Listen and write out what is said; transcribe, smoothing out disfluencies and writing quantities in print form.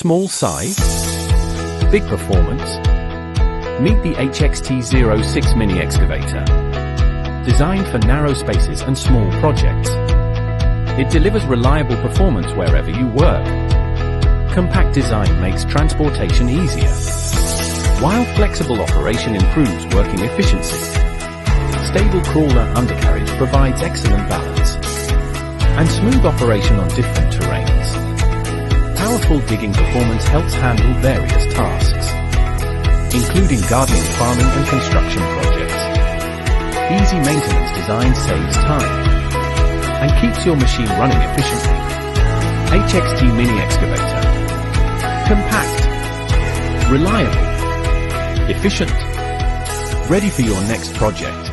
Small size, big performance. Meet the HXT06 mini excavator. Designed for narrow spaces and small projects. It delivers reliable performance wherever you work. Compact design makes transportation easier, while flexible operation improves working efficiency. Stable crawler undercarriage provides excellent balance and smooth operation on different terrains. Powerful digging performance helps handle various tasks, including gardening, farming and construction projects. Easy maintenance design saves time and keeps your machine running efficiently. HXT mini excavator. Compact, reliable, efficient, ready for your next project.